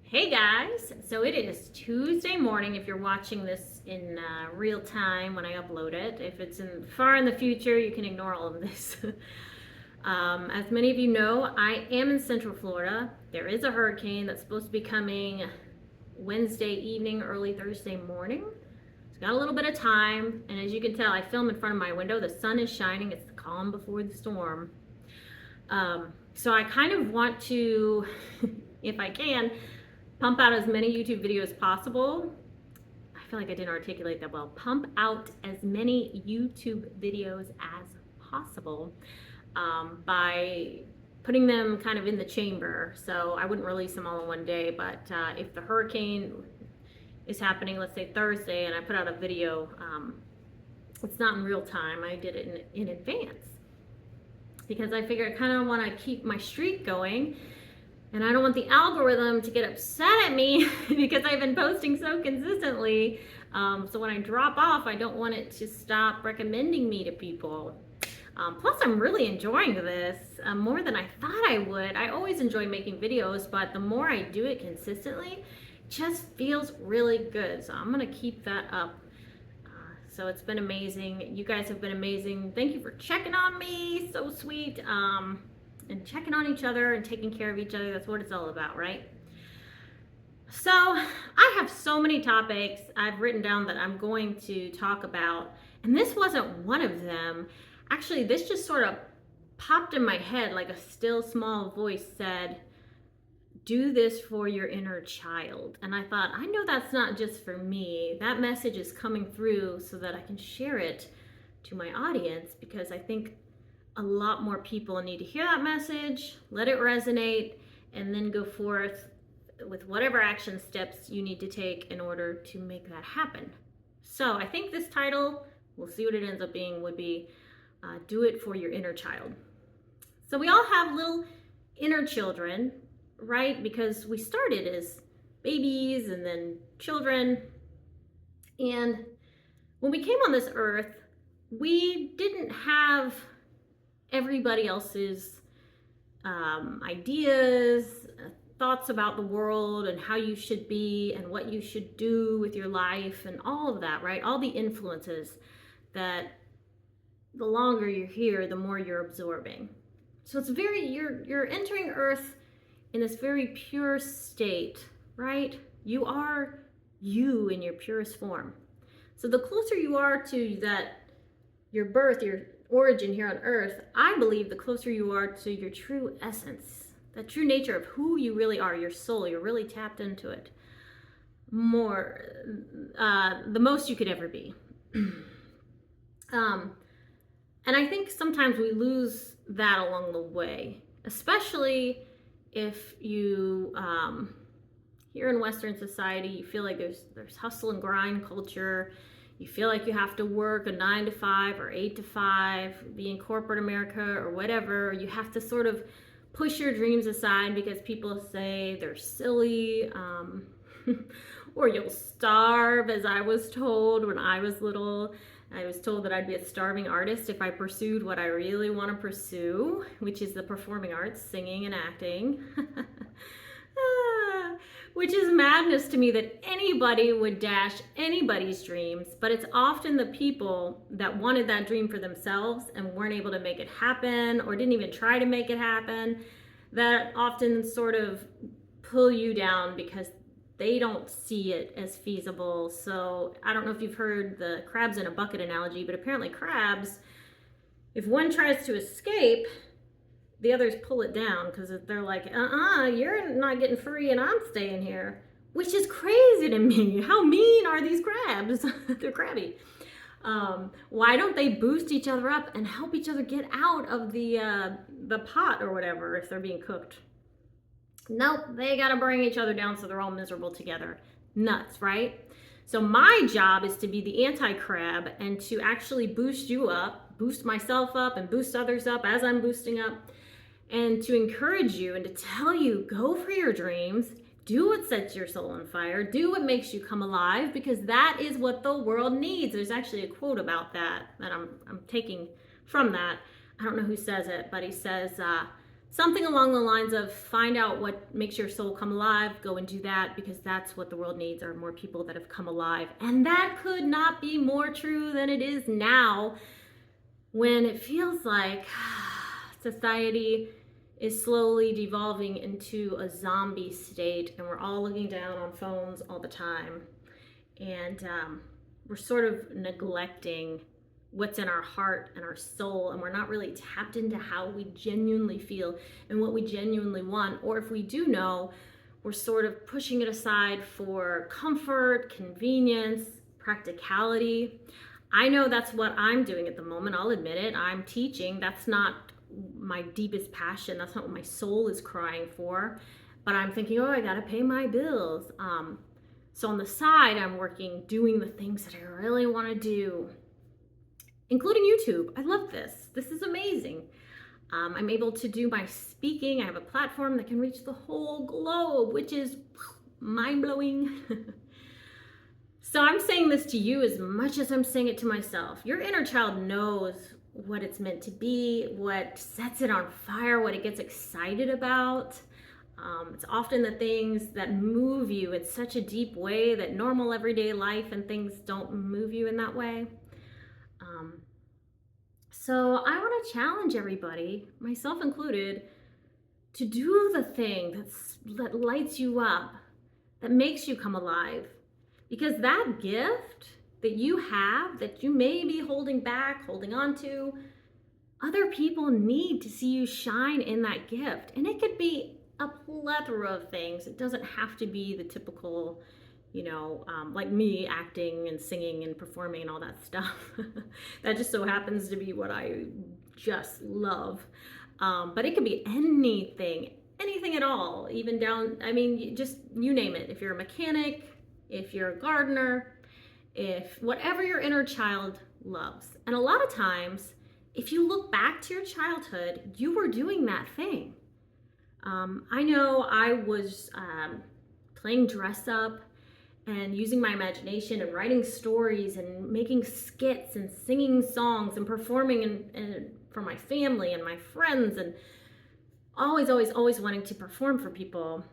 Hey guys, so it is Tuesday morning if you're watching this in real time when I upload it. If it's far in the future, you can ignore all of this. As many of you know, I am in Central Florida. There is a hurricane that's supposed to be coming Wednesday evening, early Thursday morning. It's got a little bit of time, and as you can tell, I film in front of my window. The sun is shining. It's the calm before the storm. So I kind of want to, if I can, pump out as many YouTube videos as possible. I feel like I didn't articulate that well. Pump out as many YouTube videos as possible by putting them kind of in the chamber. So I wouldn't release them all in one day, but if the hurricane is happening, let's say Thursday, and I put out a video, it's not in real time. I did it in advance because I figured I kind of want to keep my streak going. And I don't want the algorithm to get upset at me because I've been posting so consistently. So when I drop off, I don't want it to stop recommending me to people. Plus, I'm really enjoying this more than I thought I would. I always enjoy making videos, but the more I do it consistently, it just feels really good. So I'm going to keep that up. So it's been amazing. You guys have been amazing. Thank you for checking on me. So sweet. And checking on each other and taking care of each other. That's what it's all about, right? So I have so many topics I've written down that I'm going to talk about, and this wasn't one of them. Actually, this just sort of popped in my head like a still small voice said, do this for your inner child. And I thought, I know that's not just for me. That message is coming through so that I can share it to my audience, because I think a lot more people need to hear that message, let it resonate, and then go forth with whatever action steps you need to take in order to make that happen. So I think this title, we'll see what it ends up being, would be Do It for Your Inner Child. So we all have little inner children, right? Because we started as babies and then children. And when we came on this earth, we didn't have everybody else's ideas, thoughts about the world and how you should be and what you should do with your life and all of that, right? All the influences that the longer you're here, the more you're absorbing. So it's you're entering Earth in this very pure state, right? You are you in your purest form. So the closer you are to that, your birth, your origin here on Earth, I believe the closer you are to your true essence, the true nature of who you really are, your soul. You're really tapped into it more, the most you could ever be. And I think sometimes we lose that along the way, especially if you, here in Western society, you feel like there's hustle and grind culture. You feel like you have to work a 9 to 5 or 8 to 5, be in corporate America or whatever. You have to sort of push your dreams aside because people say they're silly, or you'll starve, as I was told when I was little. I was told that I'd be a starving artist if I pursued what I really want to pursue, which is the performing arts, singing and acting. Which is madness to me that anybody would dash anybody's dreams, but it's often the people that wanted that dream for themselves and weren't able to make it happen or didn't even try to make it happen that often sort of pull you down because they don't see it as feasible. So I don't know if you've heard the crabs in a bucket analogy, but apparently crabs, if one tries to escape, the others pull it down because they're like, you're not getting free and I'm staying here, which is crazy to me. How mean are these crabs? They're crabby. Why don't they boost each other up and help each other get out of the pot or whatever if they're being cooked? Nope, they gotta bring each other down so they're all miserable together. Nuts, right? So my job is to be the anti-crab and to actually boost you up, boost myself up and boost others up as I'm boosting up, and to encourage you and to tell you, go for your dreams, do what sets your soul on fire, do what makes you come alive, because that is what the world needs. There's actually a quote about that I'm taking from that. I don't know who says it, but he says, something along the lines of find out what makes your soul come alive, go and do that, because that's what the world needs, are more people that have come alive. And that could not be more true than it is now, when it feels like society is slowly devolving into a zombie state, and we're all looking down on phones all the time, and we're sort of neglecting what's in our heart and our soul, and we're not really tapped into how we genuinely feel and what we genuinely want. Or if we do know, we're sort of pushing it aside for comfort, convenience, practicality. I know that's what I'm doing at the moment. I'll admit it. I'm teaching. That's not my deepest passion. That's not what my soul is crying for. But I'm thinking, oh, I gotta pay my bills. So on the side, I'm working, doing the things that I really want to do, including YouTube. I love this. This is amazing. I'm able to do my speaking. I have a platform that can reach the whole globe, which is mind-blowing. So I'm saying this to you as much as I'm saying it to myself. Your inner child knows what it's meant to be, what sets it on fire, what it gets excited about. It's often the things that move you in such a deep way that normal everyday life and things don't move you in that way. So I want to challenge everybody, myself included, to do the thing that lights you up, that makes you come alive. Because that gift that you have, that you may be holding back, holding on to, other people need to see you shine in that gift. And it could be a plethora of things. It doesn't have to be the typical, like me acting and singing and performing and all that stuff. That just so happens to be what I just love. But it could be anything at all, even down, just you name it. If you're a mechanic, if you're a gardener, if whatever your inner child loves. And a lot of times, if you look back to your childhood, you were doing that thing. I know I was playing dress up and using my imagination and writing stories and making skits and singing songs and performing and for my family and my friends, and always wanting to perform for people.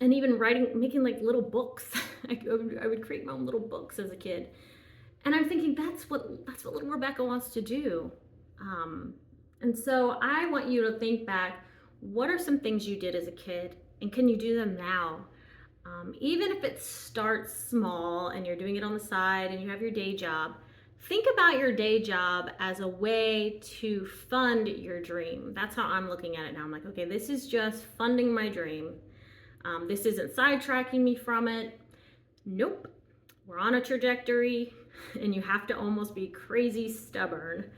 And even making like little books. I would create my own little books as a kid. And I'm thinking that's what little Rebecca wants to do. And so I want you to think back, what are some things you did as a kid, and can you do them now? Even if it starts small and you're doing it on the side and you have your day job, think about your day job as a way to fund your dream. That's how I'm looking at it now. I'm like, okay, this is just funding my dream. This isn't sidetracking me from it. Nope. We're on a trajectory, and you have to almost be crazy stubborn.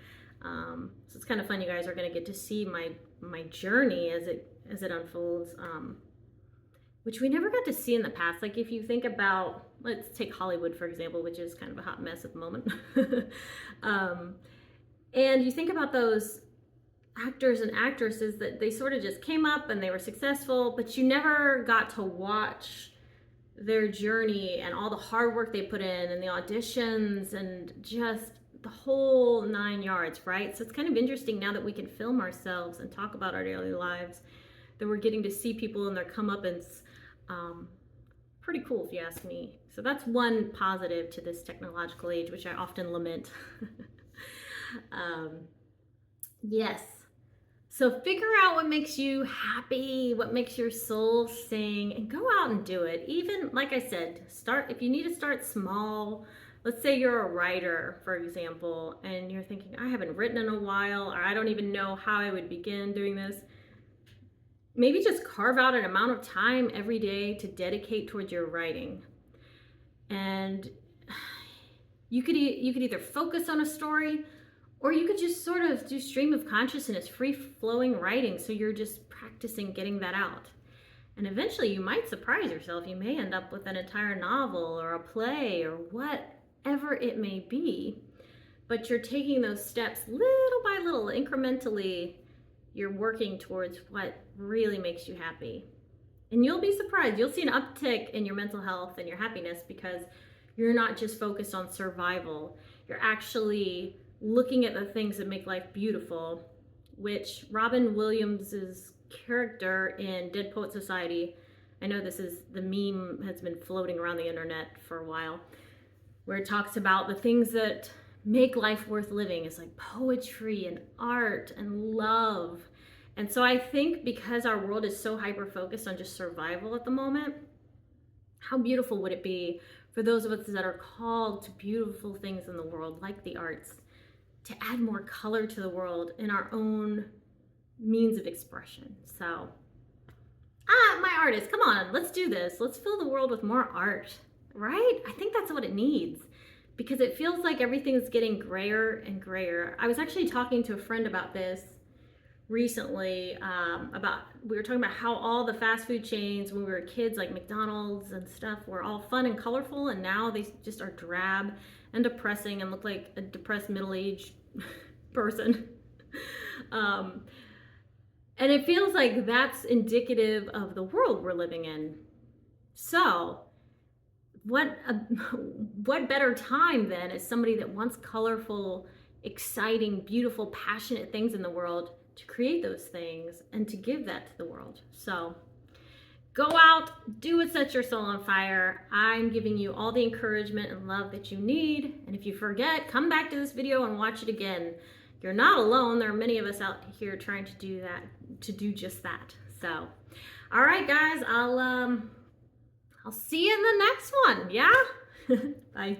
So it's kind of fun. You guys are going to get to see my journey as it unfolds, which we never got to see in the past. Like if you think about, let's take Hollywood for example, which is kind of a hot mess at the moment. And you think about those actors and actresses that they sort of just came up and they were successful, but you never got to watch their journey and all the hard work they put in and the auditions and just the whole 9 yards, right? So it's kind of interesting now that we can film ourselves and talk about our daily lives, that we're getting to see people and their comeuppance. Pretty cool if you ask me. So that's one positive to this technological age, which I often lament. Yes. So figure out what makes you happy, what makes your soul sing, and go out and do it. Even, like I said, if you need to start small. Let's say you're a writer, for example, and you're thinking, I haven't written in a while, or I don't even know how I would begin doing this. Maybe just carve out an amount of time every day to dedicate towards your writing. And you could either focus on a story, or you could just sort of do stream of consciousness, free-flowing writing, so you're just practicing getting that out. And eventually you might surprise yourself. You may end up with an entire novel or a play or whatever it may be. But you're taking those steps little by little, incrementally. You're working towards what really makes you happy. And you'll be surprised. You'll see an uptick in your mental health and your happiness because you're not just focused on survival. You're actually looking at the things that make life beautiful which Robin Williams's character in Dead Poet Society, I know the meme has been floating around the internet for a while, where it talks about the things that make life worth living is like poetry and art and love. And so I think because our world is so hyper-focused on just survival at the moment, how beautiful would it be for those of us that are called to beautiful things in the world, like the arts, to add more color to the world in our own means of expression. So, my artist, come on, let's do this. Let's fill the world with more art, right? I think that's what it needs, because it feels like everything's getting grayer and grayer. I was actually talking to a friend about this recently, we were talking about how all the fast food chains when we were kids, like McDonald's and stuff, were all fun and colorful, and now they just are drab and depressing and look like a depressed middle-aged person. And it feels like that's indicative of the world we're living in. So what better time then, as somebody that wants colorful, exciting, beautiful, passionate things in the world, to create those things and to give that to the world. So go out, do what sets your soul on fire. I'm giving you all the encouragement and love that you need. And if you forget, come back to this video and watch it again. You're not alone. There are many of us out here trying to do that, to do just that. So, all right, guys, I'll see you in the next one. Yeah? Bye.